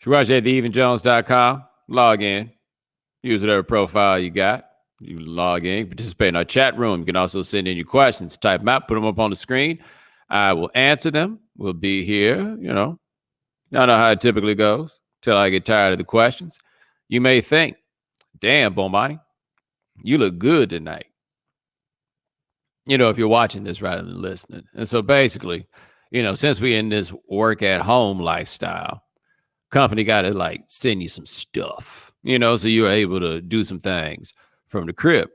You watch at theevenjones.com. Log in. Use whatever profile you got. You log in, participate in our chat room. You can also send in your questions. Type them out, put them up on the screen. I will answer them. We'll be here, y'all know how it typically goes till I get tired of the questions. You may think, damn, Bomani, you look good tonight. If you're watching this rather than listening. And so basically, since we're in this work at home lifestyle, company got to send you some stuff, so you're able to do some things from the crib.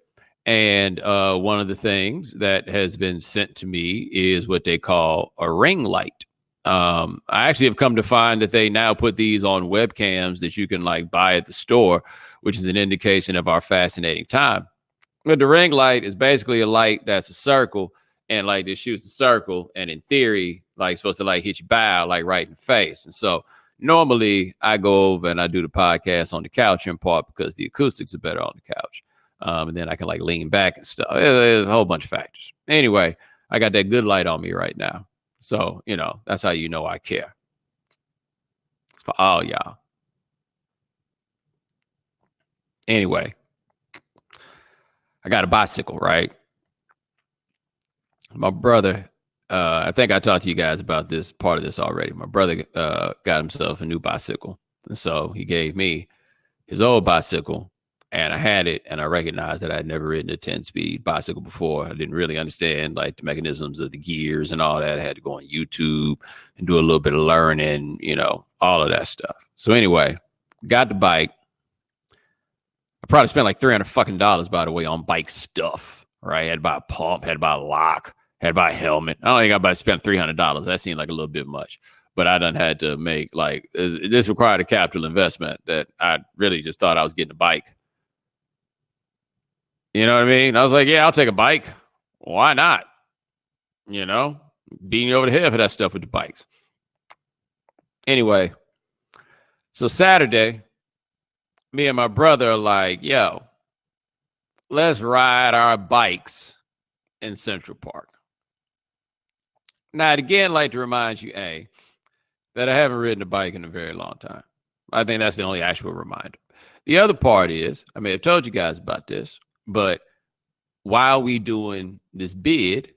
And one of the things that has been sent to me is what they call a ring light. I actually have come to find that they now put these on webcams that you can buy at the store, which is an indication of our fascinating time. But the ring light is basically a light that's a circle and it shoots a circle. And in theory, it's supposed to hit your bow, right in the face. And so normally I go over and I do the podcast on the couch in part because the acoustics are better on the couch. And then I can lean back and stuff. There's a whole bunch of factors. Anyway, I got that good light on me right now. So, that's how you know I care. It's for all y'all. Anyway, I got a bicycle, right? My brother, I think I talked to you guys about this part of this already. My brother got himself a new bicycle. And so he gave me his old bicycle. And I had it, and I recognized that I'd never ridden a 10-speed bicycle before. I didn't really understand the mechanisms of the gears and all that. I had to go on YouTube and do a little bit of learning, all of that stuff. So anyway, got the bike. I probably spent $300 by the way on bike stuff. Right? Had to buy a pump, had to buy a lock, had to buy a helmet. I don't think I about to spend $300. That seemed like a little bit much. But I done had to make this required a capital investment that I really just thought I was getting a bike. You know what I mean? I was like, yeah, I'll take a bike. Why not? Beating you over the head for that stuff with the bikes. Anyway, so Saturday, me and my brother are like, yo, let's ride our bikes in Central Park. Now, I'd again like to remind you, A, that I haven't ridden a bike in a very long time. I think that's the only actual reminder. The other part is, I may have told you guys about this, but while we doing this bid,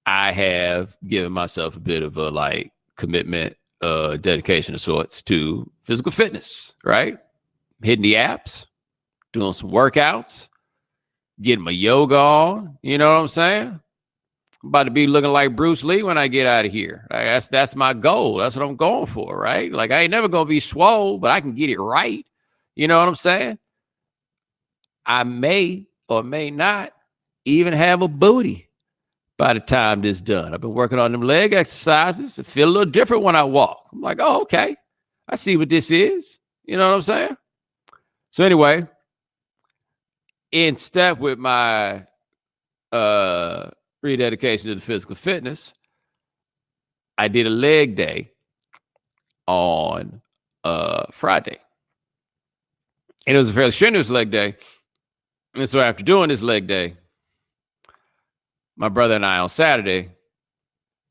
I have given myself a bit of a commitment, dedication of sorts to physical fitness, right? Hitting the apps, doing some workouts, getting my yoga on. You know what I'm saying? I'm about to be looking like Bruce Lee when I get out of here. That's my goal. That's what I'm going for, right? I ain't never going to be swole, but I can get it right. You know what I'm saying? I may or may not even have a booty by the time this is done. I've been working on them leg exercises. I feel a little different when I walk. I'm like, oh, okay. I see what this is. You know what I'm saying? So anyway, in step with my rededication to the physical fitness, I did a leg day on Friday. And it was a fairly strenuous leg day. And so after doing this leg day, my brother and I on Saturday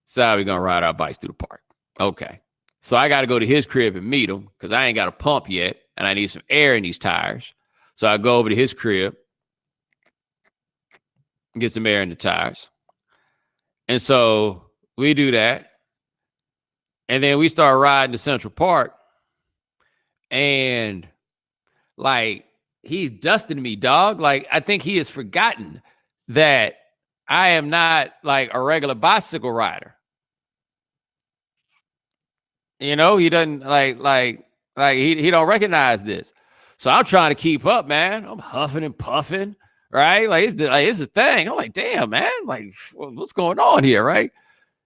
decided we're going to ride our bikes through the park. Okay. So I got to go to his crib and meet him because I ain't got a pump yet and I need some air in these tires. So I go over to his crib and get some air in the tires. And so we do that. And then we start riding to Central Park. And he's dusting me, dog. I think he has forgotten that I am not a regular bicycle rider. He doesn't he don't recognize this. So I'm trying to keep up, man. I'm huffing and puffing, right? It's a thing. I'm like, damn, man. What's going on here, right?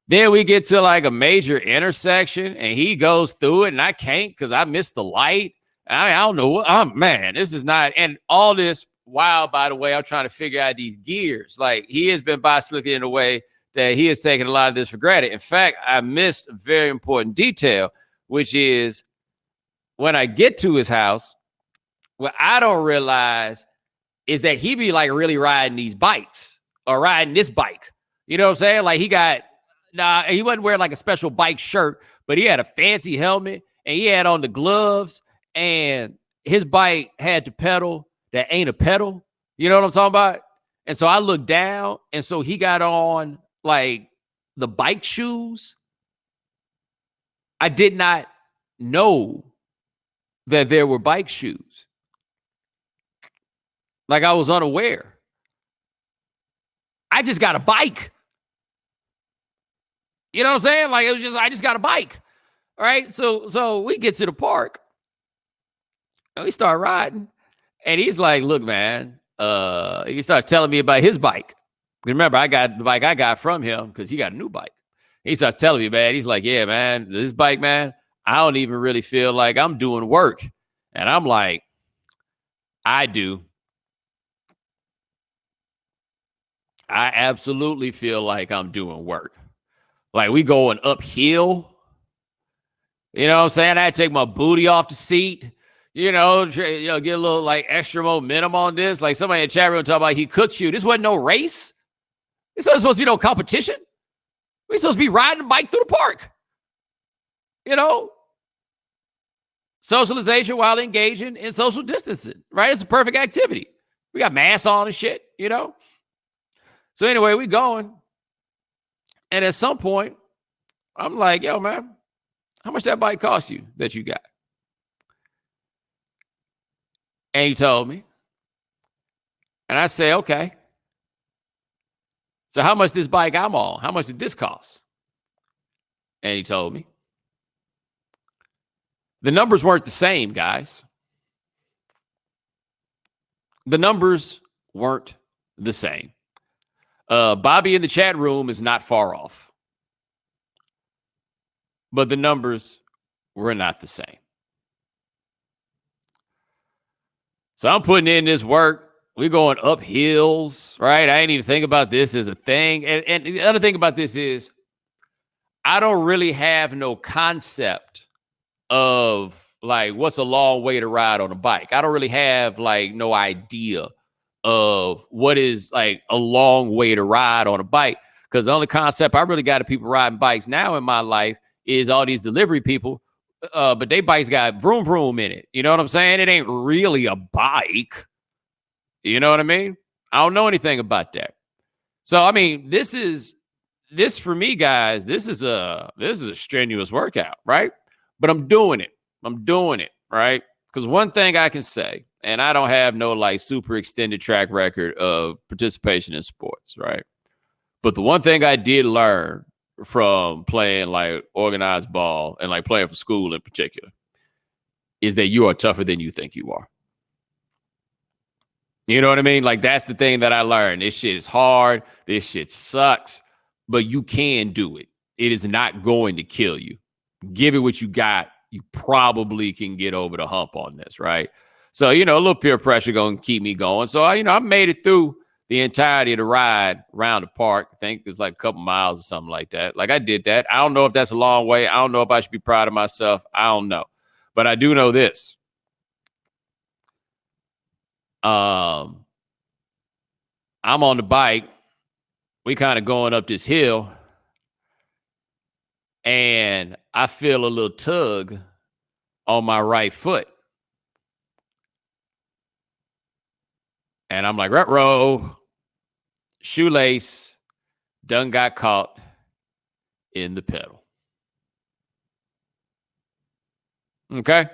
Then we get to a major intersection and he goes through it and I can't because I missed the light. I don't know what, man, this is not, and all this while, by the way, I'm trying to figure out these gears. He has been bicycling in a way that he has taken a lot of this for granted. In fact, I missed a very important detail, which is when I get to his house, what I don't realize is that he be really riding these bikes or riding this bike. You know what I'm saying? He wasn't wearing a special bike shirt, but he had a fancy helmet and he had on the gloves, and his bike had the pedal that ain't a pedal. You know what I'm talking about? And so I looked down, and so he got on like the bike shoes. I did not know that there were bike shoes. Like, I was unaware. I just got a bike. You know what I'm saying? Like, it was just, I just got a bike. All right. So we get to the park and we start riding. And he's like, look, man, he started telling me about his bike. Remember, I got the bike I got from him because he got a new bike. He starts telling me, man, he's like, yeah, man, this bike, man, I don't even really feel like I'm doing work. And I'm like, I do. I absolutely feel like I'm doing work. Like, we going uphill. You know what I'm saying? I had to take my booty off the seat. Get a little like extra momentum on this. Like, somebody in the chat room talking about he cooked you. This wasn't no race. This wasn't supposed to be no competition. We're supposed to be riding a bike through the park. Socialization while engaging in social distancing, right? It's a perfect activity. We got masks on and shit, So anyway, we going. And at some point, I'm like, yo, man, how much that bike cost you that you got? And he told me. And I say, okay. So how much this bike I'm on? How much did this cost? And he told me. The numbers weren't the same, guys. The numbers weren't the same. Bobby in the chat room is not far off. But the numbers were not the same. So I'm putting in this work. We're going up hills, right? I didn't even think about this as a thing. And the other thing about this is I don't really have no concept of like what's a long way to ride on a bike. I don't really have like no idea of what is like a long way to ride on a bike. Because the only concept I really got of people riding bikes now in my life is all these delivery people. But they bikes got vroom vroom in it. You know what I'm saying? It ain't really a bike. You know what I mean? I don't know anything about that. So I mean, this for me, guys, this is a strenuous workout, right? But I'm doing it. Right? Because one thing I can say, and I don't have no like super extended track record of participation in sports, right? But the one thing I did learn from playing like organized ball and like playing for school in particular is that you are tougher than you think you are. You know what I mean? Like, that's the thing that I learned. This shit is hard. This shit sucks, but you can do it. It is not going to kill you. Give it what you got. You probably can get over the hump on this, right? So, a little peer pressure going to keep me going. So, I made it through the entirety of the ride around the park. I think it was like a couple miles or something like that. Like, I did that. I don't know if that's a long way. I don't know if I should be proud of myself. I don't know. But I do know this. I'm on the bike. We kind of going up this hill. And I feel a little tug on my right foot. And I'm like, ruh-roh, shoelace done got caught in the pedal. Okay?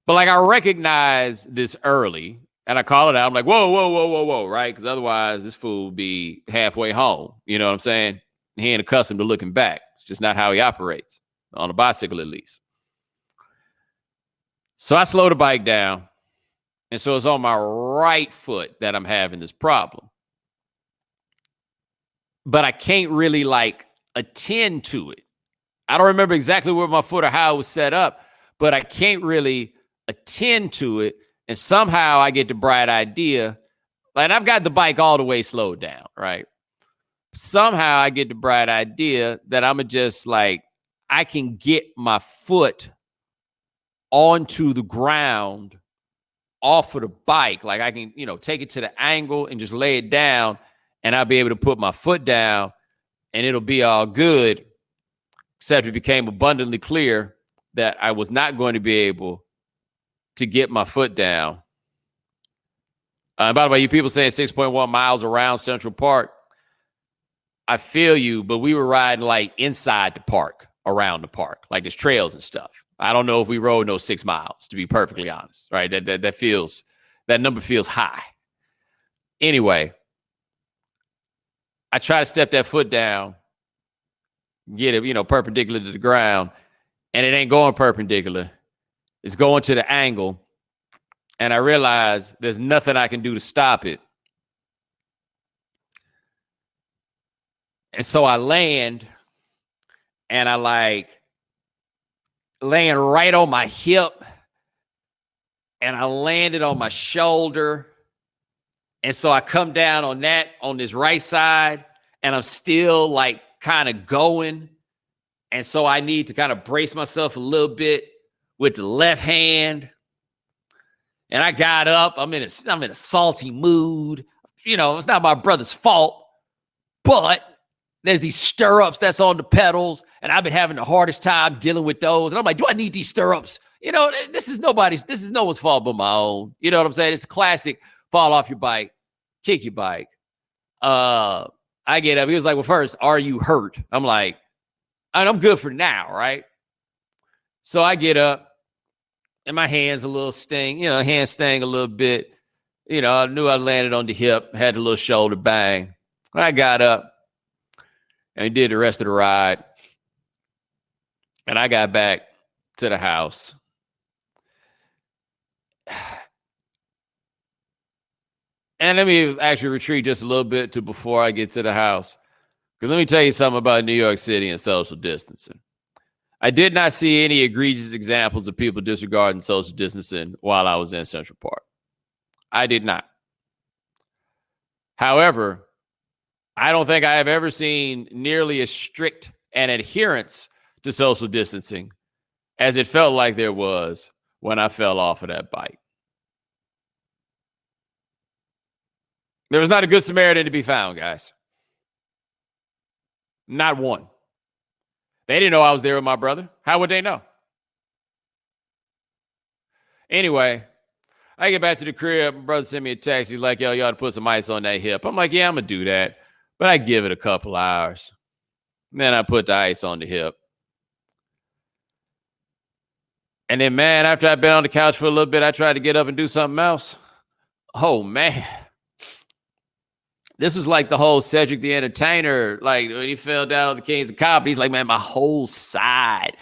But like, I recognize this early, and I call it out. I'm like, whoa, right? Because otherwise this fool would be halfway home. You know what I'm saying? He ain't accustomed to looking back. It's just not how he operates, on a bicycle at least. So I slow the bike down. And so it's on my right foot that I'm having this problem. But I can't really like attend to it. I don't remember exactly where my foot or how it was set up, but I can't really attend to it. And somehow I get the bright idea, and I've got the bike all the way slowed down, right? Somehow I get the bright idea that I'm just like, I can get my foot onto the ground off of the bike. Like, I can, take it to the angle and just lay it down, and I'll be able to put my foot down and it'll be all good. Except it became abundantly clear that I was not going to be able to get my foot down. By the way, you people saying 6.1 miles around Central Park, I feel you, but we were riding like inside the park, around the park, like there's trails and stuff. I don't know if we rode no 6 miles, to be perfectly honest, right? That number feels high. Anyway, I try to step that foot down, get it, perpendicular to the ground, and it ain't going perpendicular. It's going to the angle, and I realize there's nothing I can do to stop it. And so I land, and I land right on my hip, and I landed on my shoulder. And so I come down on this right side, and I'm still like kind of going. And so I need to kind of brace myself a little bit with the left hand. And I got up. I'm in a salty mood. It's not my brother's fault, but there's these stirrups that's on the pedals, and I've been having the hardest time dealing with those. And I'm like, do I need these stirrups? This is no one's fault but my own. You know what I'm saying? It's a classic fall off your bike, kick your bike. I get up. He was like, well, first, are you hurt? I'm like, I'm good for now, right? So I get up, and my hands a little sting, hands sting a little bit. I knew I landed on the hip, had a little shoulder bang. I got up and did the rest of the ride. And I got back to the house. And let me actually retreat just a little bit to before I get to the house. Because let me tell you something about New York City and social distancing. I did not see any egregious examples of people disregarding social distancing while I was in Central Park. I did not. However, I don't think I have ever seen nearly as strict an adherence to social distancing as it felt like there was when I fell off of that bike. There was not a good Samaritan to be found, guys. Not one. They didn't know I was there with my brother. How would they know? Anyway, I get back to the crib. My brother sent me a text. He's like, yo, you ought to put some ice on that hip. I'm like, yeah, I'm going to do that. But I give it a couple hours. And then I put the ice on the hip. And then, man, after I've been on the couch for a little bit, I tried to get up and do something else. Oh, man. This was like the whole Cedric the Entertainer, like when he fell down on the Kings of Comedy. He's like, man, my whole side,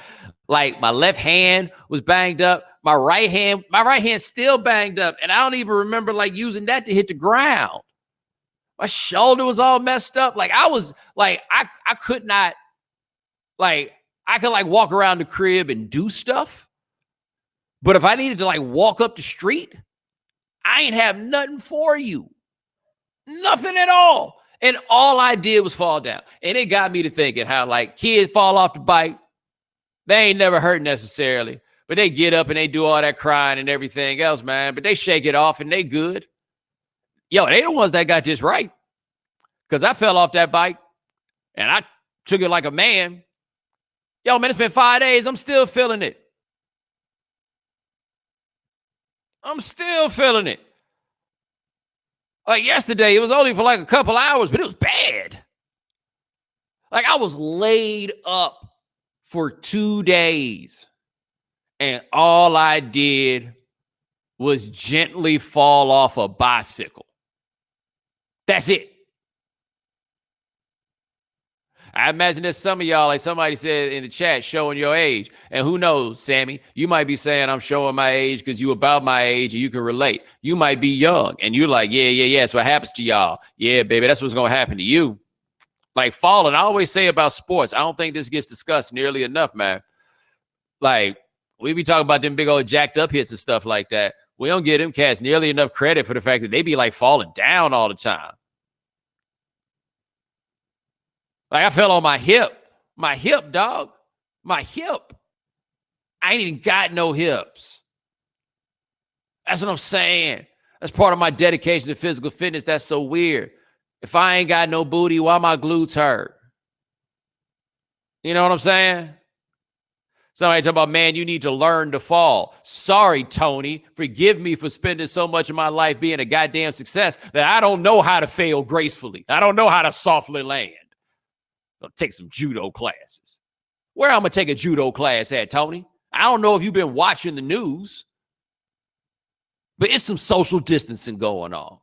like my left hand was banged up. My right hand still banged up. And I don't even remember like using that to hit the ground. My shoulder was all messed up. Like I was like, I could not, like, I could like walk around the crib and do stuff. But if I needed to like walk up the street, I ain't have nothing for you. Nothing at all. And all I did was fall down. And it got me to thinking how like kids fall off the bike. They ain't never hurt necessarily, but they get up and they do all that crying and everything else, man. But they shake it off and they good. Yo, they the ones that got this right. Because I fell off that bike and I took it like a man. Yo, man, it's been 5 days. I'm still feeling it. I'm still feeling it. Like yesterday, it was only for like a couple hours, but it was bad. Like I was laid up for 2 days. And all I did was gently fall off a bicycle. That's it. I imagine there's some of y'all, like somebody said in the chat, showing your age. And who knows, Sammy, you might be saying I'm showing my age because you about my age and you can relate. You might be young and you're like, yeah. That's what happens to y'all. Yeah, baby, that's what's going to happen to you. Like falling, I always say about sports, I don't think this gets discussed nearly enough, man. Like we be talking about them big old jacked up hits and stuff like that. We don't give them cats nearly enough credit for the fact that they be like falling down all the time. Like I fell on my hip, dog, my hip. I ain't even got no hips. That's what I'm saying. That's part of my dedication to physical fitness. That's so weird. If I ain't got no booty, why my glutes hurt? You know what I'm saying? Somebody talk about, man, you need to learn to fall. Sorry, Tony. Forgive me for spending so much of my life being a goddamn success that I don't know how to fail gracefully. I don't know how to softly land. I'll take some judo classes. Where I'm going to take a judo class at, Tony? I don't know if you've been watching the news, but it's some social distancing going on.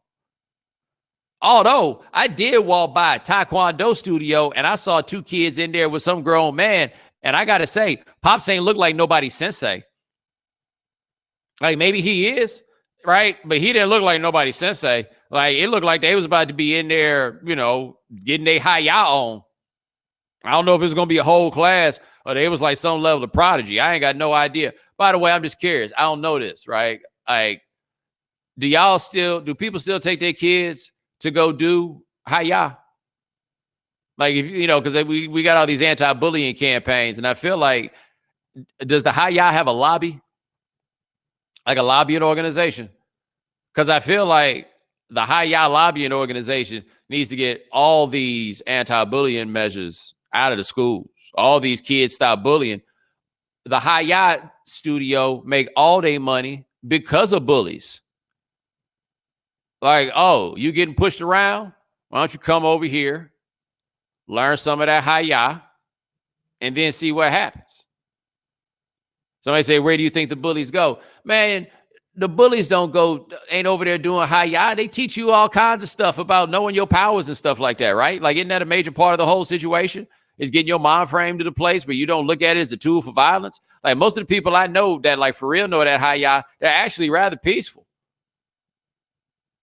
Although I did walk by a Taekwondo studio and I saw 2 kids in there with some grown man. And I got to say, Pops ain't look like nobody's sensei. Like maybe he is, right? But he didn't look like nobody's sensei. Like it looked like they was about to be in there, you know, getting their hi-ya on. I don't know if it's going to be a whole class or they was like some level of prodigy. I ain't got no idea. By the way, I'm just curious. I don't know this, right? Like, do people still take their kids to go do hi-ya? Like, if you know, because we got all these anti-bullying campaigns, and I feel like, does the hi-ya have a lobby? Like a lobbying organization? Because I feel like the hi-ya lobbying organization needs to get all these anti-bullying measures out of the schools. All these kids stop bullying. The hi-ya studio make all their money because of bullies. Like, oh, you getting pushed around? Why don't you come over here, learn some of that hi-ya, and then see what happens? Somebody say, where do you think the bullies go? Man, the bullies ain't over there doing hi-ya. They teach you all kinds of stuff about knowing your powers and stuff like that, right? Like, isn't that a major part of the whole situation? Is getting your mind frame to the place where you don't look at it as a tool for violence. Like most of the people I know that like for real know that hi-ya, they're actually rather peaceful.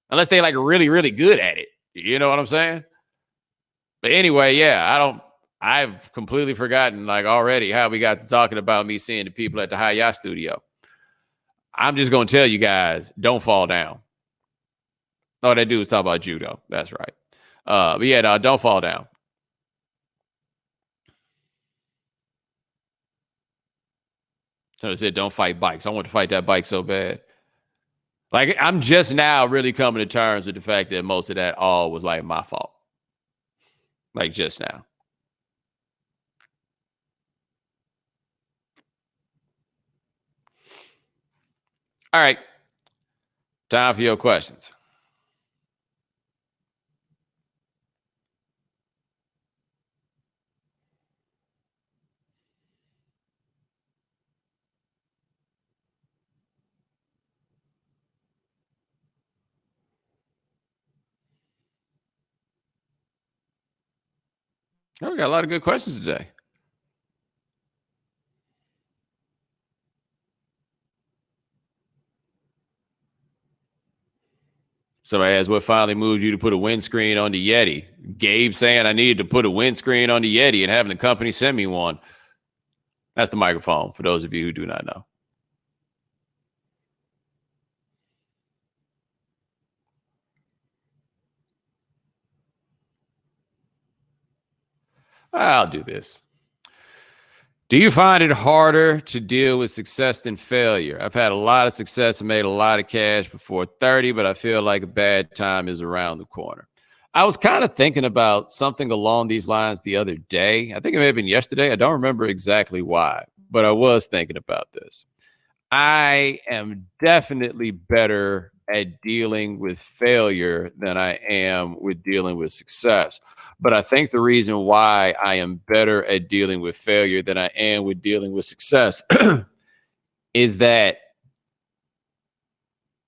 Unless they like really, really good at it. You know what I'm saying? But anyway, yeah, I've completely forgotten like already how we got to talking about me seeing the people at the hi-ya studio. I'm just going to tell you guys, don't fall down. Oh, that dude was talking about judo. That's right. But yeah, no, don't fall down. So I said, don't fight bikes. I want to fight that bike so bad. Like, I'm just now really coming to terms with the fact that most of that all was like my fault. Like just now. All right. Time for your questions. Oh, we got a lot of good questions today. Somebody asked, what finally moved you to put a windscreen on the Yeti? Gabe saying I needed to put a windscreen on the Yeti and having the company send me one. That's the microphone for those of you who do not know. I'll do this. Do you find it harder to deal with success than failure? I've had a lot of success and made a lot of cash before 30, but I feel like a bad time is around the corner. I was kind of thinking about something along these lines the other day. I think it may have been yesterday. I don't remember exactly why, but I was thinking about this. I am definitely better at dealing with failure than I am with dealing with success. But I think the reason why I am better at dealing with failure than I am with dealing with success is that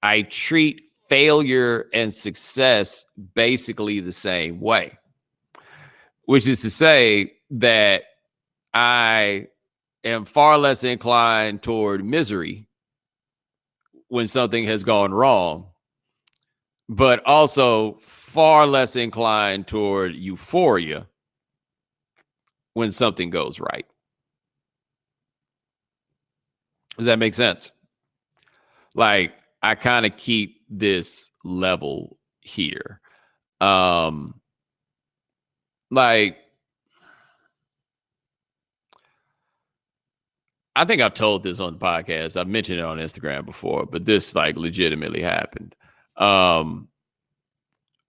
I treat failure and success basically the same way, which is to say that I am far less inclined toward misery when something has gone wrong, but also far less inclined toward euphoria when something goes right. Does that make sense? Like, I kind of keep this level here. Like, I think I've told this on the podcast. I've mentioned it on Instagram before, but this like legitimately happened.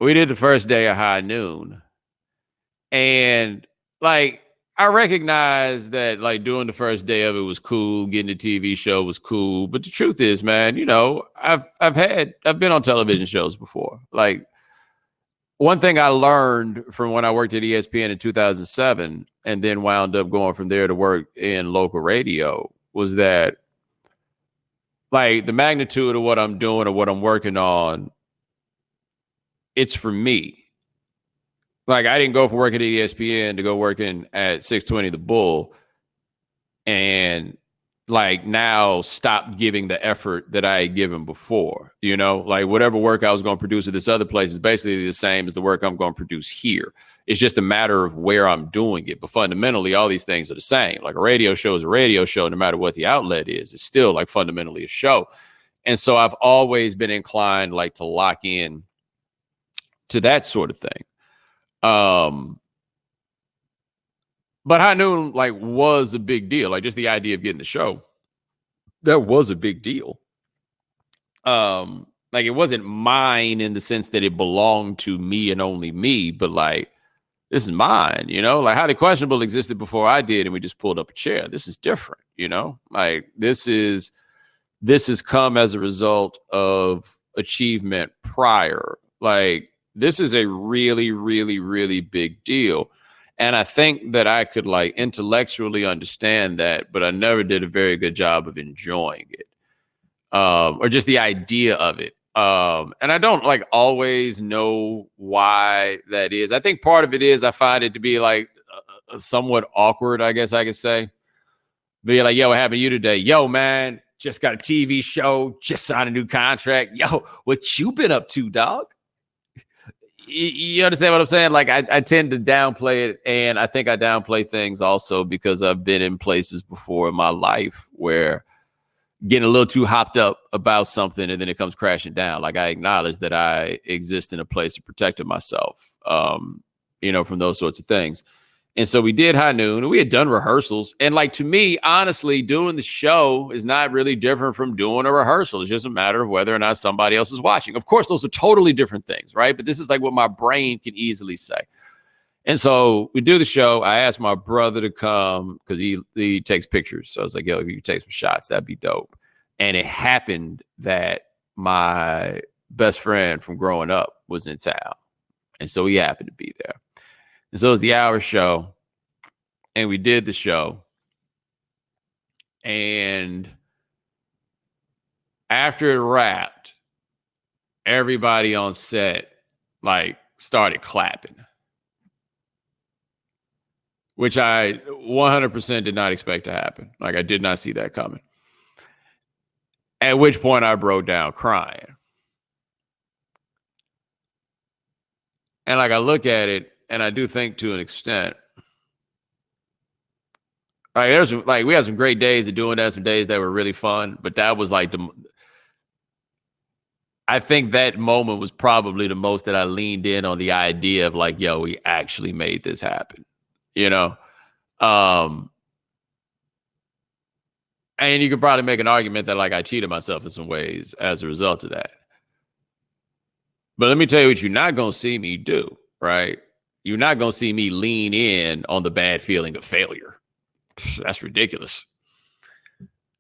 We did the first day of high noon, and like I recognize that like doing the first day of it was cool, getting the TV show was cool. But the truth is, man, I've been on television shows before. Like one thing I learned from when I worked at ESPN in 2007 and then wound up going from there to work in local radio was that like the magnitude of what I'm doing or what I'm working on, it's for me. Like I didn't go from working at ESPN to go working at 620 The Bull and like now stop giving the effort that I had given before. Like whatever work I was going to produce at this other place is basically the same as the work I'm going to produce here. It's just a matter of where I'm doing it. But fundamentally, all these things are the same. Like a radio show is a radio show, no matter what the outlet is. It's still like fundamentally a show. And so I've always been inclined like to lock in to that sort of thing. But High Noon like was a big deal. Like just the idea of getting the show, that was a big deal. Like it wasn't mine in the sense that it belonged to me and only me, but like this is mine, like Highly Questionable existed before I did, and we just pulled up a chair. This is different, like this has come as a result of achievement prior. Like this is a really, really, really big deal. And I think that I could like intellectually understand that, but I never did a very good job of enjoying it. Or just the idea of it. And I don't like always know why that is. I think part of it is I find it to be like somewhat awkward, I guess I could say. Be like, yo, what happened to you today? Yo, man, just got a TV show, just signed a new contract. Yo, what you been up to, dog? You understand what I'm saying? Like I tend to downplay it, and I think I downplay things also because I've been in places before in my life where getting a little too hopped up about something and then it comes crashing down. Like I acknowledge that I exist in a place to protect myself, from those sorts of things. And so we did High Noon, and we had done rehearsals. And like, to me, honestly, doing the show is not really different from doing a rehearsal. It's just a matter of whether or not somebody else is watching. Of course, those are totally different things, right? But this is like what my brain can easily say. And so we do the show. I asked my brother to come because he takes pictures. So I was like, yo, if you could take some shots, that'd be dope. And it happened that my best friend from growing up was in town. And so he happened to be there. And so it was the hour show, and we did the show. And after it wrapped, everybody on set like started clapping, which I 100% did not expect to happen. Like I did not see that coming. At which point I broke down crying. And like I look at it, and I do think to an extent, like we had some great days of doing that, some days that were really fun, but that was like I think that moment was probably the most that I leaned in on the idea of like, yo, we actually made this happen, and you could probably make an argument that like I cheated myself in some ways as a result of that. But let me tell you what you're not going to see me do, right? You're not going to see me lean in on the bad feeling of failure. That's ridiculous.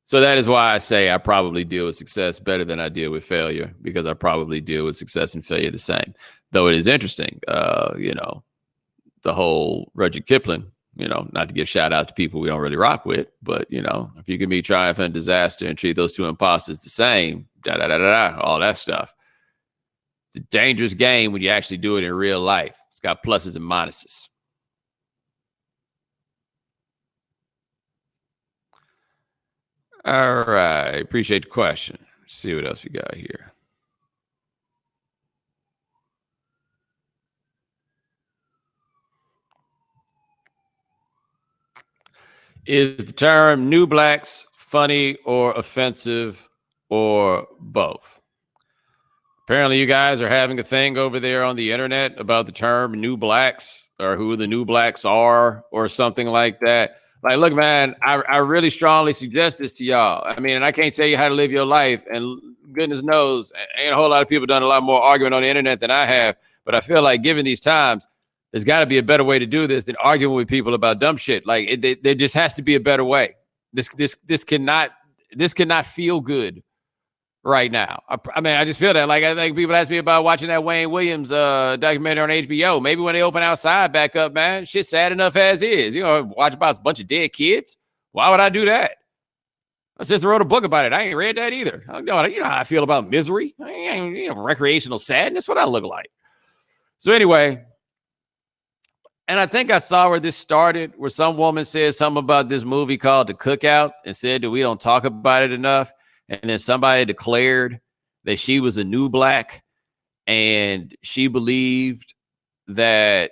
So that is why I say I probably deal with success better than I deal with failure, because I probably deal with success and failure the same. Though it is interesting, the whole Rudyard Kipling, not to give shout out to people we don't really rock with, but, if you can be triumph and disaster and treat those two imposters the same, all that stuff. It's a dangerous game when you actually do it in real life. It's got pluses and minuses. All right. Appreciate the question. Let's see what else we got here. Is the term new blacks funny or offensive or both? Apparently you guys are having a thing over there on the internet about the term new blacks or who the new blacks are or something like that. Like, look, man, I really strongly suggest this to y'all. I mean, and I can't tell you how to live your life. And goodness knows, ain't a whole lot of people done a lot more arguing on the internet than I have. But I feel like given these times, There's got to be a better way to do this than arguing with people about dumb shit. Like there just has to be a better way. This cannot feel good right now. I mean, I just feel that. Like I think people ask me about watching that Wayne Williams documentary on HBO. Maybe when they open Outside back up, man, shit's sad enough as is. Watch about a bunch of dead kids. Why would I do that? My sister wrote a book about it. I ain't read that either. You know how I feel about misery. Recreational sadness. What I look like. So anyway, and I think I saw where this started, where some woman said something about this movie called The Cookout and said that we don't talk about it enough. And then somebody declared that she was a new black, and she believed that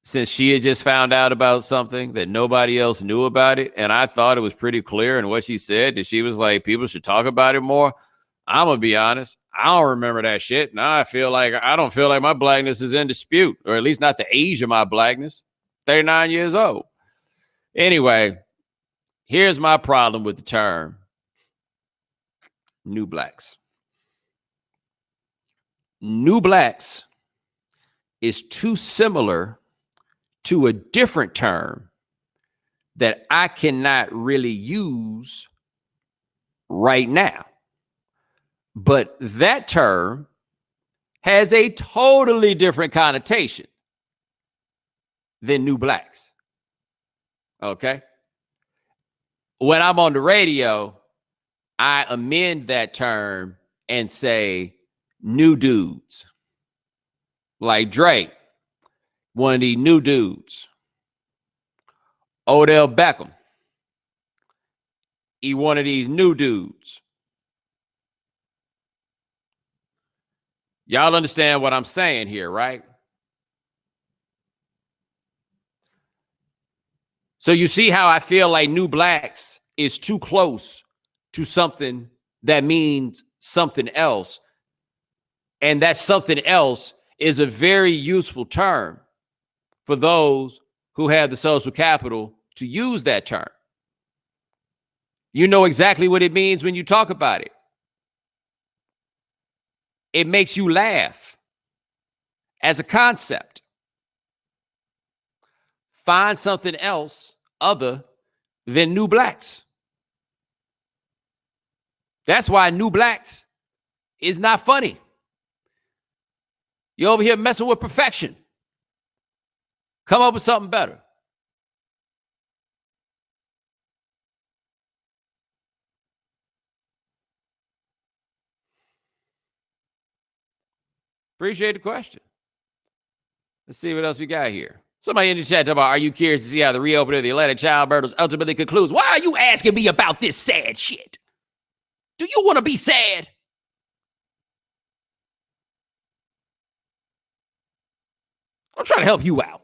since she had just found out about something that nobody else knew about it. And I thought it was pretty clear in what she said, that she was like, people should talk about it more. I'm going to be honest. I don't remember that shit. Now I don't feel like my blackness is in dispute, or at least not the age of my blackness. 39 years old. Anyway, here's my problem with the term new blacks. New blacks is too similar to a different term that I cannot really use right now. But that term has a totally different connotation than new blacks. Okay? When I'm on the radio, I amend that term and say new dudes. Like Drake, one of these new dudes. Odell Beckham, he one of these new dudes. Y'all understand what I'm saying here, right? So you see how I feel like new blacks is too close to something that means something else. And that something else is a very useful term for those who have the social capital to use that term. You know exactly what it means when you talk about it. It makes you laugh as a concept. Find something else other than new blacks. That's why new blacks is not funny. You're over here messing with perfection. Come up with something better. Appreciate the question. Let's see what else we got here. Somebody in the chat talking about, are you curious to see how the reopening of the Atlanta child murders ultimately concludes? Why are you asking me about this sad shit? Do you want to be sad? I'm trying to help you out.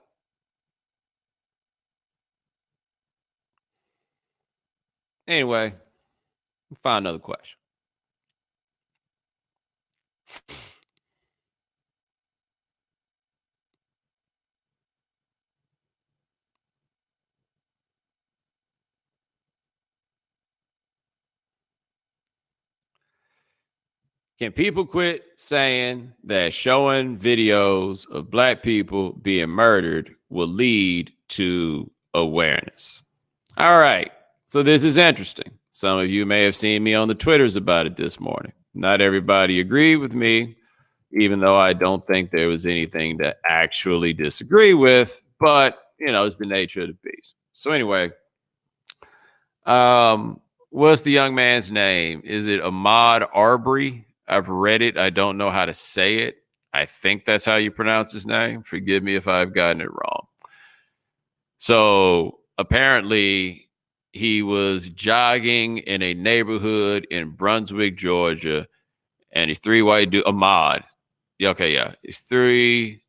Anyway, find another question. Can people quit saying that showing videos of black people being murdered will lead to awareness? All right. So this is interesting. Some of you may have seen me on the Twitters about it this morning. Not everybody agreed with me, even though I don't think there was anything to actually disagree with. But, it's the nature of the beast. So anyway, what's the young man's name? Is it Ahmaud Arbery? I've read it. I don't know how to say it. I think that's how you pronounce his name. Forgive me if I've gotten it wrong. So apparently he was jogging in a neighborhood in Brunswick, Georgia, and these three white dudes, Ahmaud. Okay, yeah. It's three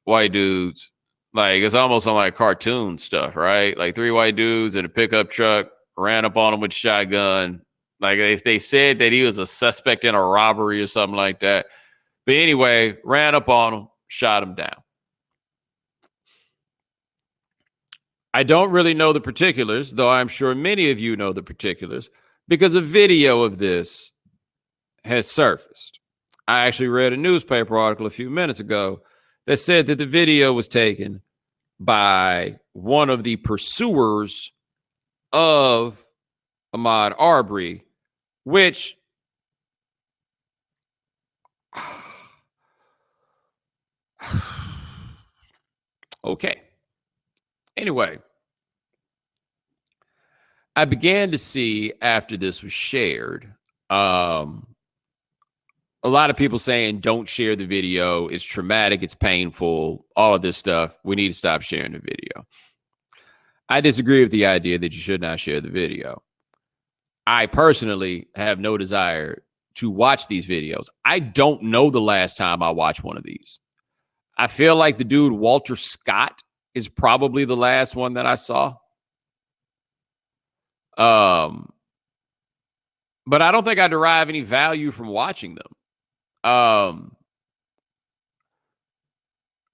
white dudes. Like, it's almost on like cartoon stuff, right? Like three white dudes in a pickup truck ran up on him with a shotgun. Like they said that he was a suspect in a robbery or something like that. But anyway, ran up on him, shot him down. I don't really know the particulars, though I'm sure many of you know the particulars, because a video of this has surfaced. I actually read a newspaper article a few minutes ago that said that the video was taken by one of the pursuers of Ahmaud Arbery, which okay. Anyway, I began to see after this was shared, a lot of people saying don't share the video. It's traumatic. It's painful. All of this stuff. We need to stop sharing the video. I disagree with the idea that you should not share the video. I personally have no desire to watch these videos. I don't know the last time I watched one of these. I feel like the dude Walter Scott is probably the last one that I saw. But I don't think I derive any value from watching them.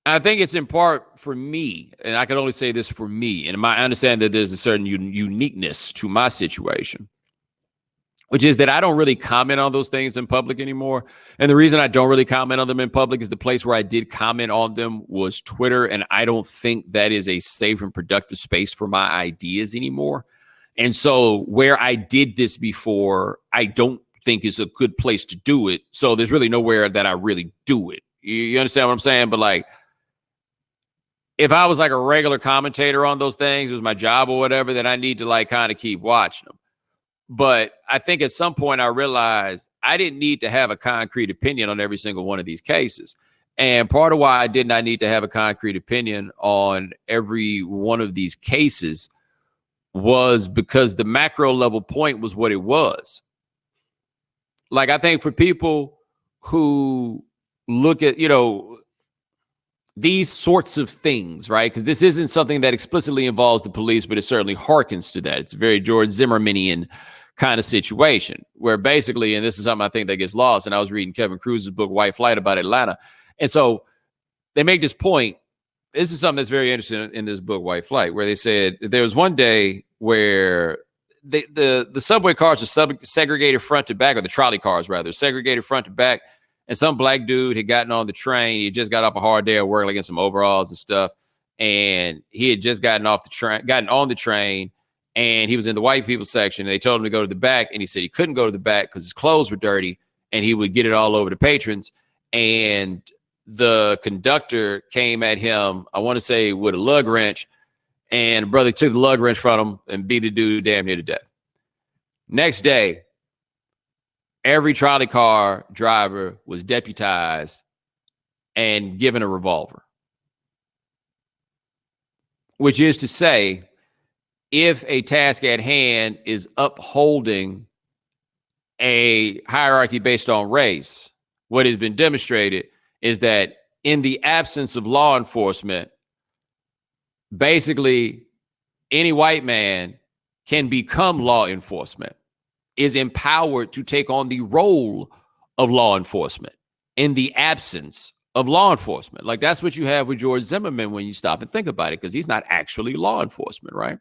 I think it's in part for me, and I can only say this for me, and I understand that there's a certain uniqueness to my situation, which is that I don't really comment on those things in public anymore. And the reason I don't really comment on them in public is the place where I did comment on them was Twitter, and I don't think that is a safe and productive space for my ideas anymore. And so where I did this before, I don't think is a good place to do it. So there's really nowhere that I really do it. You understand what I'm saying? But like, if I was like a regular commentator on those things, it was my job or whatever, then I need to like kind of keep watching them. But I think at some point I realized I didn't need to have a concrete opinion on every single one of these cases. And part of why I did not need to have a concrete opinion on every one of these cases was because the macro level point was what it was. Like, I think for people who look at, these sorts of things, right? Because this isn't something that explicitly involves the police, but it certainly harkens to that. It's a very George Zimmermanian kind of situation where basically, and this is something I think that gets lost, and I was reading Kevin Cruz's book, White Flight, about Atlanta. And so they make this point. This is something that's very interesting in this book, White Flight, where they said there was one day where the subway cars are segregated front to back, or the trolley cars rather, segregated front to back. And some black dude had gotten on the train. He just got off a hard day of work, like in some overalls and stuff. And he had just gotten on the train, and he was in the white people section. And they told him to go to the back, and he said he couldn't go to the back because his clothes were dirty, and he would get it all over the patrons. And the conductor came at him, I want to say, with a lug wrench, and brother took the lug wrench from him and beat the dude damn near to death. Next day, every trolley car driver was deputized and given a revolver, which is to say, if a task at hand is upholding a hierarchy based on race, what has been demonstrated is that in the absence of law enforcement, basically any white man can become law enforcement, is empowered to take on the role of law enforcement in the absence of law enforcement. Like, that's what you have with George Zimmerman when you stop and think about it, because he's not actually law enforcement, right?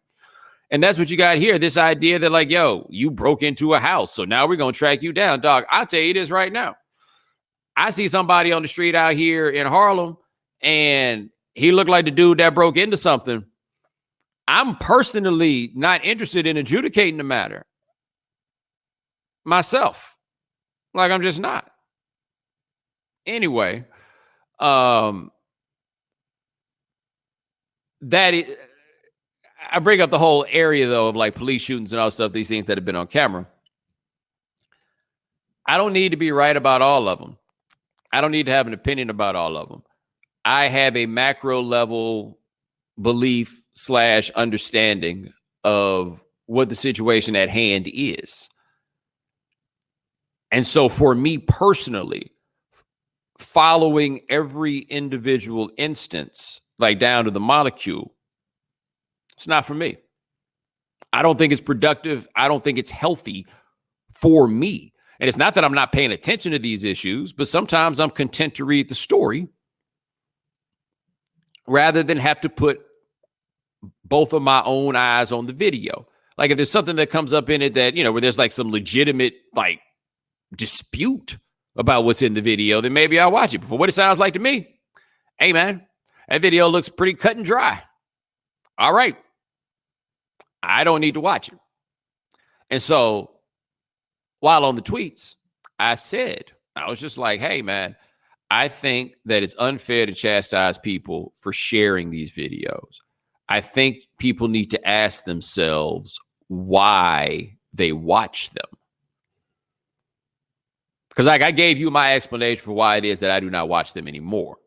And that's what you got here, this idea that like, yo, you broke into a house, so now we're going to track you down. Dog, I'll tell you this right now. I see somebody on the street out here in Harlem, and he looked like the dude that broke into something. I'm personally not interested in adjudicating the matter myself. Like, I'm just not. Anyway, I bring up the whole area, though, of like police shootings and all stuff, these things that have been on camera. I don't need to be right about all of them. I don't need to have an opinion about all of them. I have a macro level belief / understanding of what the situation at hand is. And so for me personally, following every individual instance, like down to the molecule, it's not for me. I don't think it's productive. I don't think it's healthy for me. And it's not that I'm not paying attention to these issues, but sometimes I'm content to read the story rather than have to put both of my own eyes on the video. Like, if there's something that comes up in it that, where there's like some legitimate like dispute about what's in the video, then maybe I'll watch it. But for what it sounds like to me, Hey, man, that video looks pretty cut and dry. All right. I don't need to watch it. And so while on the tweets, I was just like, hey, man, I think that it's unfair to chastise people for sharing these videos. I think people need to ask themselves why they watch them. Because like I gave you my explanation for why it is that I do not watch them anymore.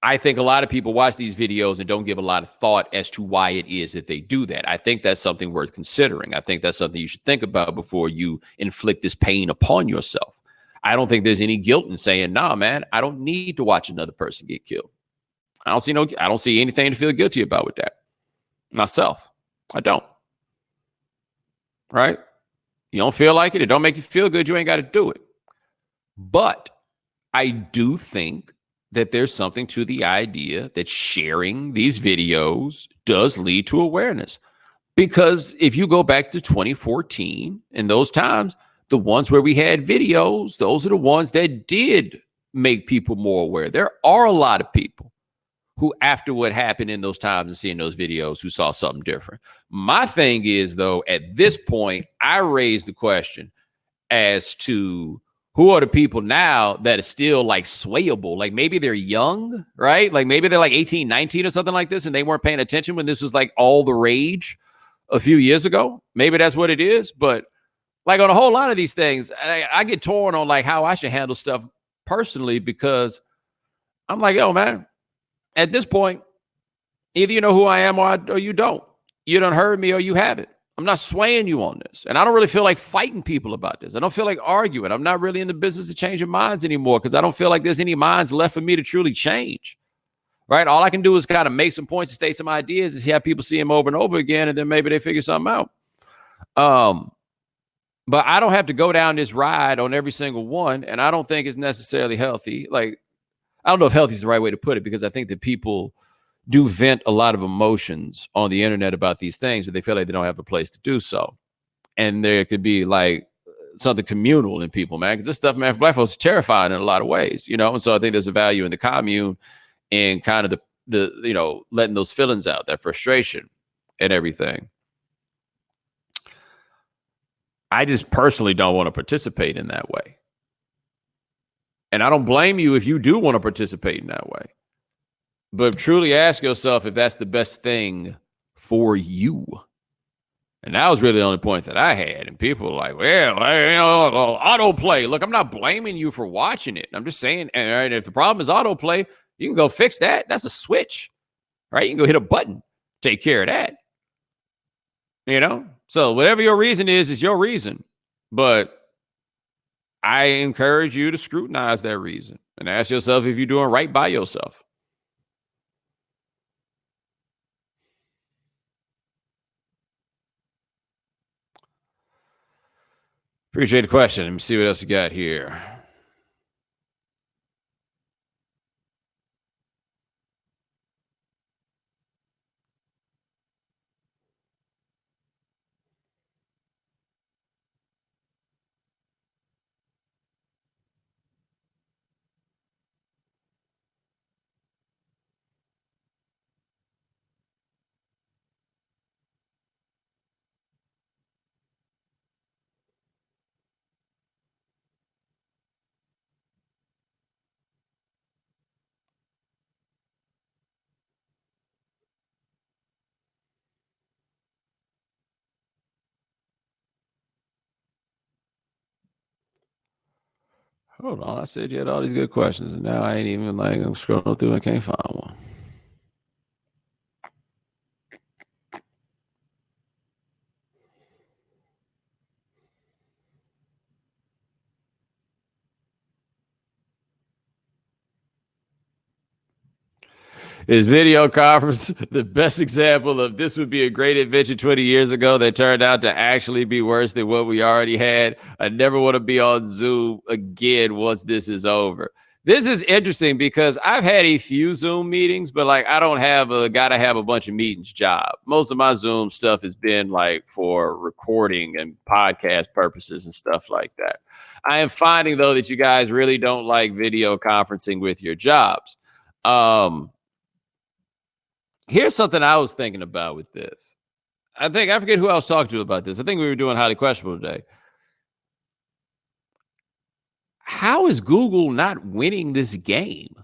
I think a lot of people watch these videos and don't give a lot of thought as to why it is that they do that. I think that's something worth considering. I think that's something you should think about before you inflict this pain upon yourself. I don't think there's any guilt in saying, nah, man, I don't need to watch another person get killed. I don't see anything to feel guilty about with that. Myself. I don't. Right? You don't feel like it. It don't make you feel good. You ain't got to do it. But I do think that there's something to the idea that sharing these videos does lead to awareness. Because if you go back to 2014 and those times, the ones where we had videos, those are the ones that did make people more aware. There are a lot of people who, after what happened in those times and seeing those videos, who saw something different. My thing is, though, at this point, I raise the question as to who are the people now that are still like swayable? Like maybe they're young, right? Like maybe they're like 18, 19 or something like this, and they weren't paying attention when this was like all the rage a few years ago. Maybe that's what it is. But like on a whole lot of these things, I get torn on like how I should handle stuff personally, because I'm like, yo, man, at this point, either you know who I am or you don't. You done heard me or you haven't. I'm not swaying you on this. And I don't really feel like fighting people about this. I don't feel like arguing. I'm not really in the business of changing minds anymore, because I don't feel like there's any minds left for me to truly change. Right? All I can do is kind of make some points and state some ideas and have people see them over and over again, and then maybe they figure something out. But I don't have to go down this ride on every single one, and I don't think it's necessarily healthy. Like, I don't know if healthy is the right way to put it, because I think that people do vent a lot of emotions on the internet about these things, but they feel like they don't have a place to do so. And there could be like something communal in people, man, because this stuff, man, for black folks is terrifying in a lot of ways, you know? And so I think there's a value in the commune and kind of the you know, letting those feelings out, that frustration and everything. I just personally don't want to participate in that way. And I don't blame you if you do want to participate in that way. But truly ask yourself if that's the best thing for you. And that was really the only point that I had. And people were like, well, autoplay. Look, I'm not blaming you for watching it. I'm just saying, and if the problem is autoplay, you can go fix that. That's a switch, right? You can go hit a button, take care of that. You know? So whatever your reason is your reason. But I encourage you to scrutinize that reason and ask yourself if you're doing right by yourself. Appreciate the question. Let me see what else you got here. Hold on. I said you had all these good questions, and now I ain't even like, I'm scrolling through and can't find one. Is video conference the best example of this would be a great invention 20 years ago that turned out to actually be worse than what we already had? I never want to be on Zoom again once this is over. This is interesting because I've had a few Zoom meetings, but like I don't have gotta have a bunch of meetings job. Most of my Zoom stuff has been like for recording and podcast purposes and stuff like that. I am finding though that you guys really don't like video conferencing with your jobs. Here's something I was thinking about with this. I forget who I was talking to about this. I think we were doing Highly Questionable today. How is Google not winning this game?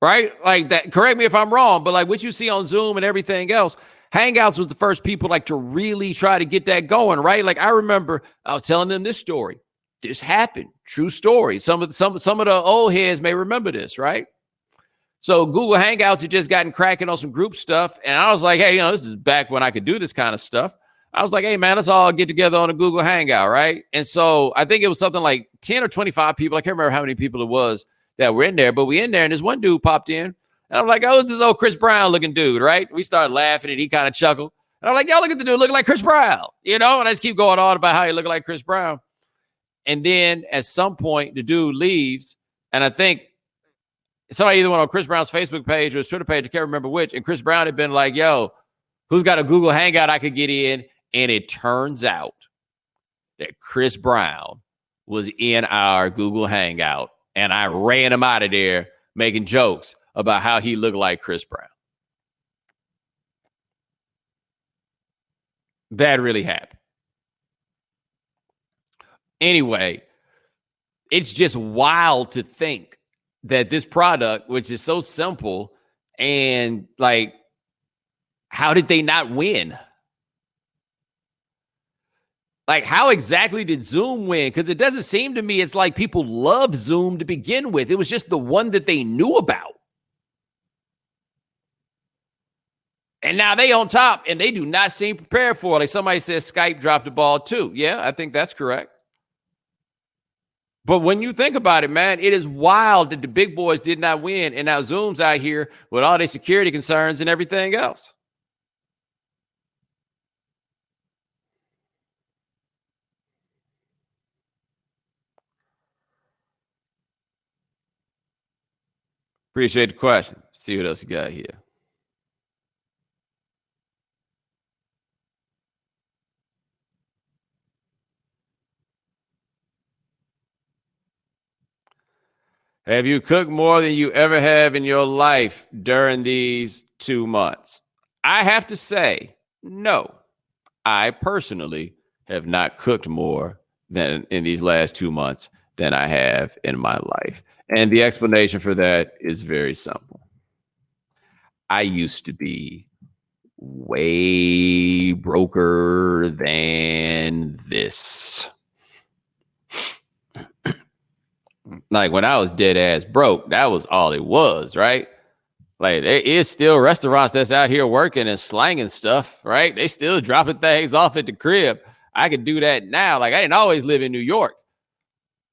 Right? Like that. Correct me if I'm wrong, but like what you see on Zoom and everything else, Hangouts was the first people like to really try to get that going, right? Like I remember I was telling them this story. This happened. True story. Some of the old heads may remember this, right? So Google Hangouts had just gotten cracking on some group stuff. And I was like, hey, this is back when I could do this kind of stuff. I was like, hey, man, let's all get together on a Google Hangout, right? And so I think it was something like 10 or 25 people. I can't remember how many people it was that were in there, but we in there and this one dude popped in. And I'm like, oh, it's this old Chris Brown looking dude, right? We started laughing and he kind of chuckled. And I'm like, yo, look at the dude looking like Chris Brown, And I just keep going on about how he looked like Chris Brown. And then at some point, the dude leaves. And I think somebody either went on Chris Brown's Facebook page or his Twitter page, I can't remember which. And Chris Brown had been like, yo, who's got a Google Hangout I could get in? And it turns out that Chris Brown was in our Google Hangout. And I ran him out of there making jokes about how he looked like Chris Brown. That really happened. Anyway, it's just wild to think that this product, which is so simple, and like, how did they not win? Like, how exactly did Zoom win? Because it doesn't seem to me it's like people loved Zoom to begin with. It was just the one that they knew about. And now they on top, and they do not seem prepared for it. Like somebody says Skype dropped the ball too. Yeah, I think that's correct. But when you think about it, man, it is wild that the big boys did not win. And now Zoom's out here with all their security concerns and everything else. Appreciate the question. See what else you got here. Have you cooked more than you ever have in your life during these 2 months? I have to say, no. I personally have not cooked more than in these last 2 months than I have in my life. And the explanation for that is very simple. I used to be way broker than this. Like when I was dead ass broke, that was all it was, right? Like there is still restaurants that's out here working and slanging stuff, right? They still dropping things off at the crib. I could do that now. Like I didn't always live in New York.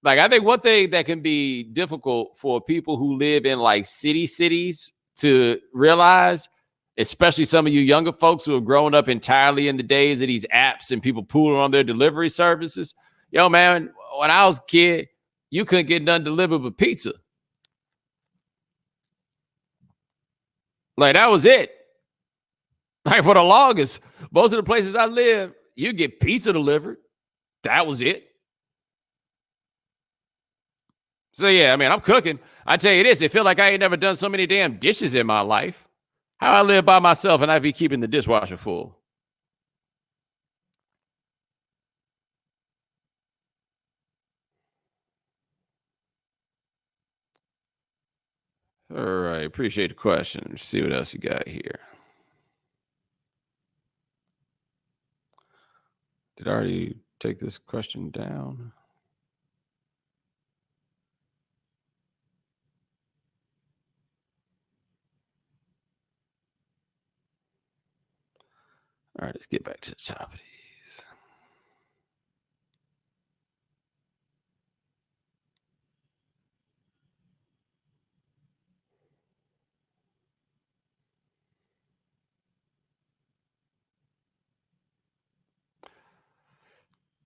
Like I think one thing that can be difficult for people who live in like cities to realize, especially some of you younger folks who have grown up entirely in the days of these apps and people pooling on their delivery services. Yo, man, when I was a kid, you couldn't get nothing delivered but pizza. Like that was it. Like for the longest, most of the places I live, you get pizza delivered. That was it. So yeah, I mean, I'm cooking. I tell you this, it feel like I ain't never done so many damn dishes in my life. How I live by myself and I be keeping the dishwasher full. All right, appreciate the question. Let's see what else you got here. Did I already take this question down? All right, let's get back to the top of these.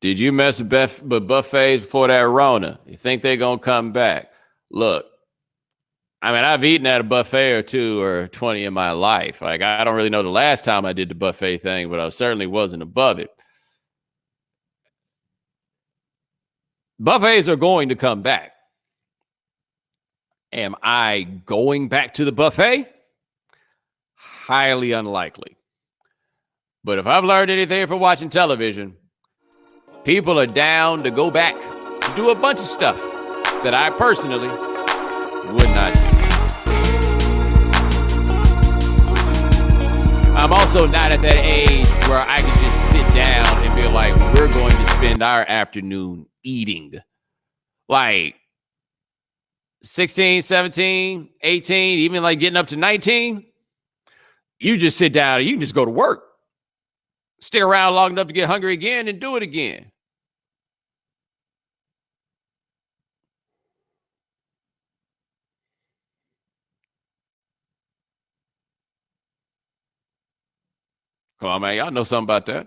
Did you mess with buffets before that Rona? You think they're going to come back? Look, I mean, I've eaten at a buffet or 2 or 20 in my life. Like, I don't really know the last time I did the buffet thing, but I certainly wasn't above it. Buffets are going to come back. Am I going back to the buffet? Highly unlikely. But if I've learned anything from watching television, people are down to go back to do a bunch of stuff that I personally would not do. I'm also not at that age where I can just sit down and be like, we're going to spend our afternoon eating. Like 16, 17, 18, even like getting up to 19, you just sit down and you just go to work. Stay around long enough to get hungry again and do it again. Come on, man. Y'all know something about that.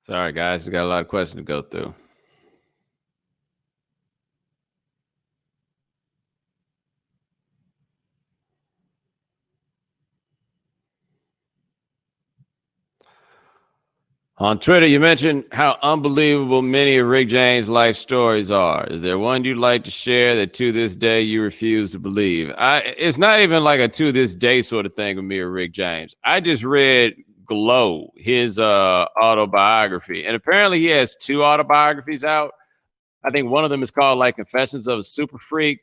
Sorry, guys. We got a lot of questions to go through. On Twitter, you mentioned how unbelievable many of Rick James' life stories are. Is there one you'd like to share that to this day you refuse to believe? It's not even like a to this day sort of thing with me or Rick James. I just read Glow, his autobiography, and apparently he has two autobiographies out. I think one of them is called like Confessions of a Super Freak.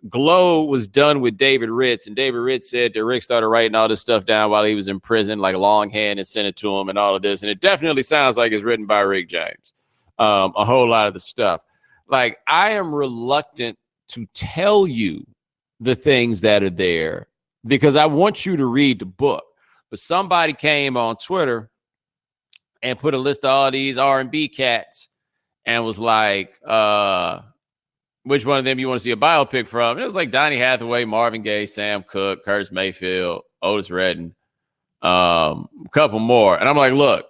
Glow was done with David Ritz, and David Ritz said that Rick started writing all this stuff down while he was in prison, like longhand, and sent it to him and all of this. And it definitely sounds like it's written by Rick James. A whole lot of the stuff. Like, I am reluctant to tell you the things that are there because I want you to read the book. But somebody came on Twitter and put a list of all these R&B cats and was like, which one of them you want to see a biopic from? And it was like Donny Hathaway, Marvin Gaye, Sam Cooke, Curtis Mayfield, Otis Redding, a couple more. And I'm like, look,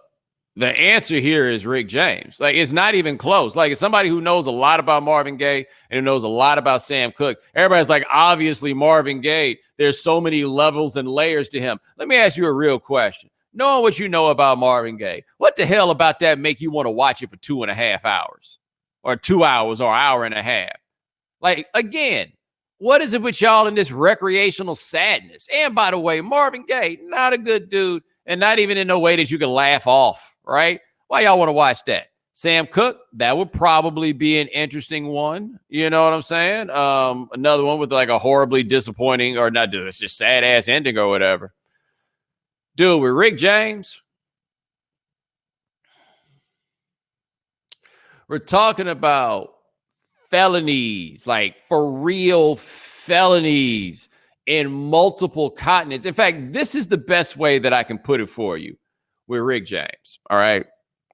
the answer here is Rick James. Like, it's not even close. Like, it's somebody who knows a lot about Marvin Gaye and who knows a lot about Sam Cooke. Everybody's like, obviously, Marvin Gaye, there's so many levels and layers to him. Let me ask you a real question. Knowing what you know about Marvin Gaye, what the hell about that make you want to watch it for 2.5 hours or 2 hours or an hour and a half? Like, again, what is it with y'all in this recreational sadness? And by the way, Marvin Gaye, not a good dude, and not even in no way that you can laugh off, right? Why y'all want to watch that? Sam Cooke, that would probably be an interesting one. You know what I'm saying? Another one with like a horribly disappointing, or not, dude, it's just sad ass ending or whatever. Dude, with Rick James, we're talking about felonies, like for real felonies in multiple continents. In fact, this is the best way that I can put it for you with Rick James. All right.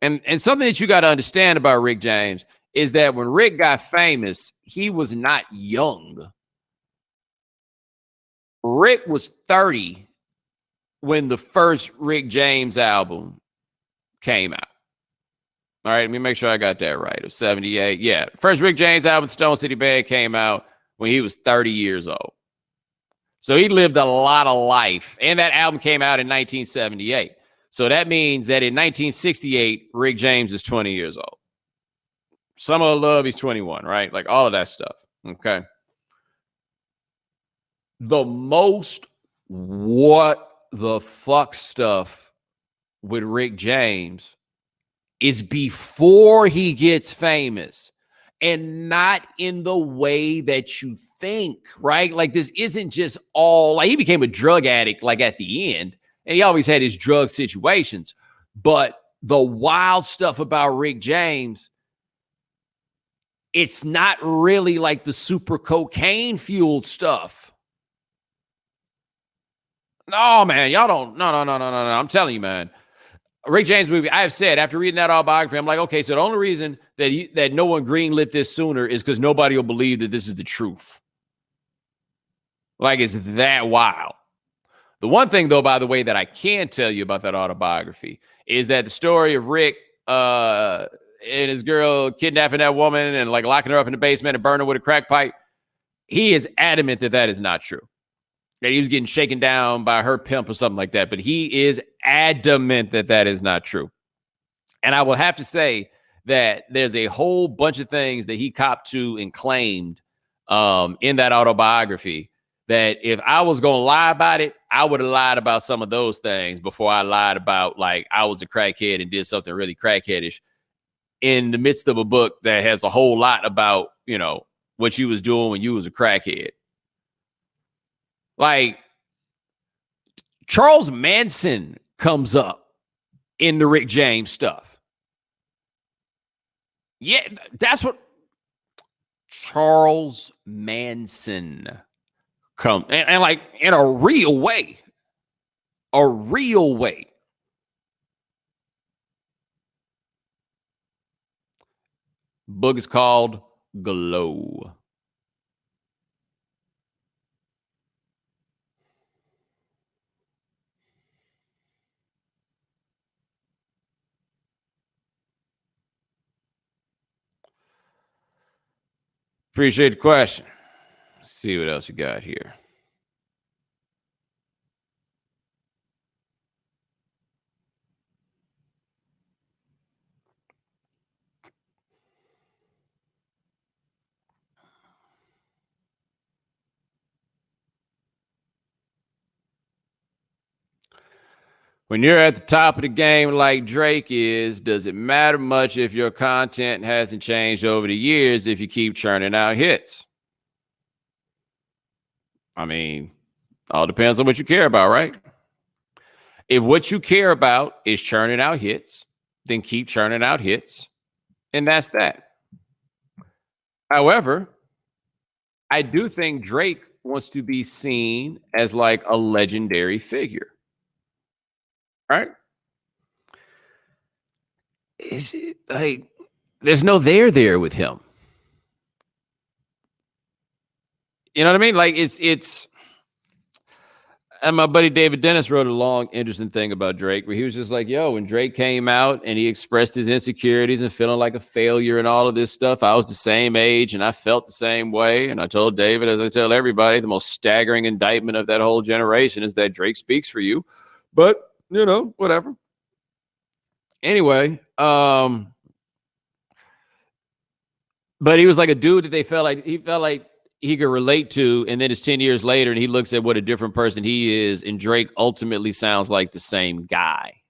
And something that you got to understand about Rick James is that when Rick got famous, he was not young. Rick was 30 when the first Rick James album came out. All right, let me make sure I got that right. It was 78. Yeah, first Rick James album, Stone City Band, came out when he was 30 years old. So he lived a lot of life. And that album came out in 1978. So that means that in 1968, Rick James is 20 years old. Summer of Love, he's 21, right? Like all of that stuff, okay? The most what the fuck stuff with Rick James is before he gets famous. and not in the way that you think, right? Like this isn't just all like he became a drug addict like at the end, and he always had his drug situations. But the wild stuff about Rick James, it's not really like the super cocaine fueled stuff. No, man, y'all don't. No. I'm telling you, man. Rick James movie, I have said after reading that autobiography, I'm like, okay, so the only reason that no one greenlit this sooner is because nobody will believe that this is the truth. Like, it's that wild. The one thing, though, by the way, that I can tell you about that autobiography is that the story of Rick and his girl kidnapping that woman and like locking her up in the basement and burning her with a crack pipe, he is adamant that that is not true. That he was getting shaken down by her pimp or something like that. But he is adamant that that is not true. And I will have to say that there's a whole bunch of things that he copped to and claimed in that autobiography that if I was going to lie about it, I would have lied about some of those things before I lied about like I was a crackhead and did something really crackheadish in the midst of a book that has a whole lot about, you know, what you was doing when you was a crackhead. Like Charles Manson comes up in the Rick James stuff. Yeah, that's what Charles Manson come and like in a real way. A real way. Book is called Glow. Appreciate the question. Let's see what else you got here. When you're at the top of the game like Drake is, does it matter much if your content hasn't changed over the years if you keep churning out hits? I mean, all depends on what you care about, right? If what you care about is churning out hits, then keep churning out hits. And that's that. However, I do think Drake wants to be seen as like a legendary figure. Right? Is it like there's no there with him? You know what I mean? Like it's and my buddy David Dennis wrote a long, interesting thing about Drake where he was just like, yo, when Drake came out and he expressed his insecurities and feeling like a failure and all of this stuff, I was the same age and I felt the same way. And I told David, as I tell everybody, the most staggering indictment of that whole generation is that Drake speaks for you. But, you know, whatever. Anyway, but he was like a dude that he felt like he could relate to, and then it's 10 years later and he looks at what a different person he is, and Drake ultimately sounds like the same guy.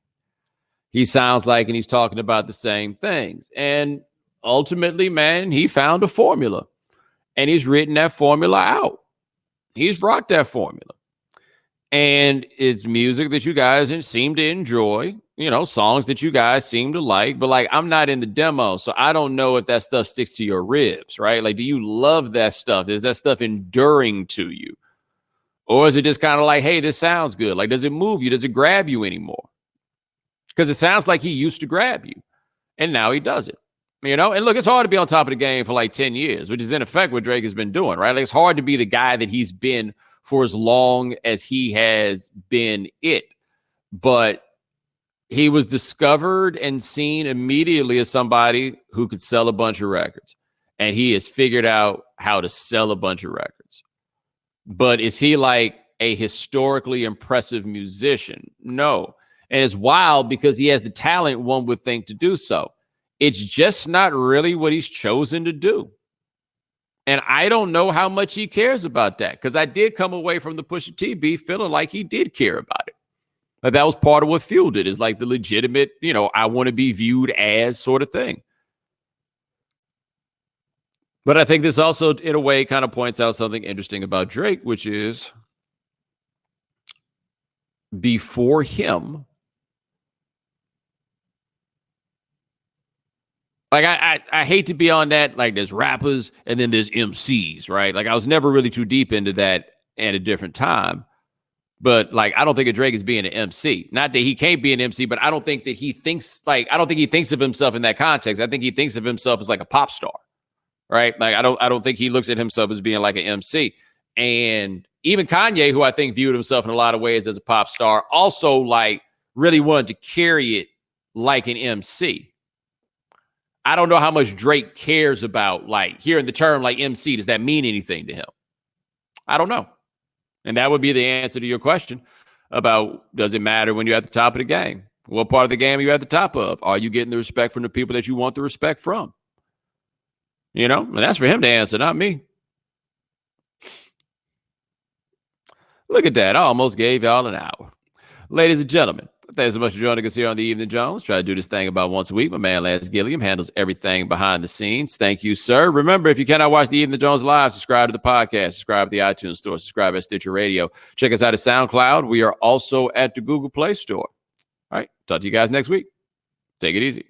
He sounds like, and he's talking about the same things. And ultimately, man, he found a formula and he's written that formula out. He's rocked that formula. And it's music that you guys seem to enjoy, you know, songs that you guys seem to like, but like I'm not in the demo, so I don't know if that stuff sticks to your ribs, right? Like, do you love that stuff? Is that stuff enduring to you? Or is it just kind of like, hey, this sounds good? Like, does it move you? Does it grab you anymore? Because it sounds like he used to grab you, and now he doesn't. You know, and look, it's hard to be on top of the game for like 10 years, which is in effect what Drake has been doing, right? Like, it's hard to be the guy that he's been for as long as he has been it. But he was discovered and seen immediately as somebody who could sell a bunch of records. And he has figured out how to sell a bunch of records. But is he like a historically impressive musician? No. And it's wild because he has the talent, one would think, to do so. It's just not really what he's chosen to do. And I don't know how much he cares about that, because I did come away from the Pusha T beef feeling like he did care about it. But that was part of what fueled it, is like the legitimate, you know, I want to be viewed as sort of thing. But I think this also, in a way, kind of points out something interesting about Drake, which is before him, like I hate to be on that, like there's rappers and then there's MCs, right? Like I was never really too deep into that at a different time. But like I don't think of Drake as being an MC. Not that he can't be an MC, but I don't think that he thinks like I don't think he thinks of himself in that context. I think he thinks of himself as like a pop star, right? Like I don't think he looks at himself as being like an MC. And even Kanye, who I think viewed himself in a lot of ways as a pop star, also like really wanted to carry it like an MC. I don't know how much Drake cares about like hearing the term like MC. Does that mean anything to him? I don't know. And that would be the answer to your question about does it matter when you're at the top of the game? What part of the game are you at the top of? Are you getting the respect from the people that you want the respect from? You know, and that's for him to answer, not me. Look at that. I almost gave y'all an hour. Ladies and gentlemen, thanks so much for joining us here on the Evening Jones. Try to do this thing about once a week. My man, Lance Gilliam, handles everything behind the scenes. Thank you, sir. Remember, if you cannot watch the Evening Jones live, subscribe to the podcast, subscribe to the iTunes Store, subscribe at Stitcher Radio. Check us out at SoundCloud. We are also at the Google Play Store. All right. Talk to you guys next week. Take it easy.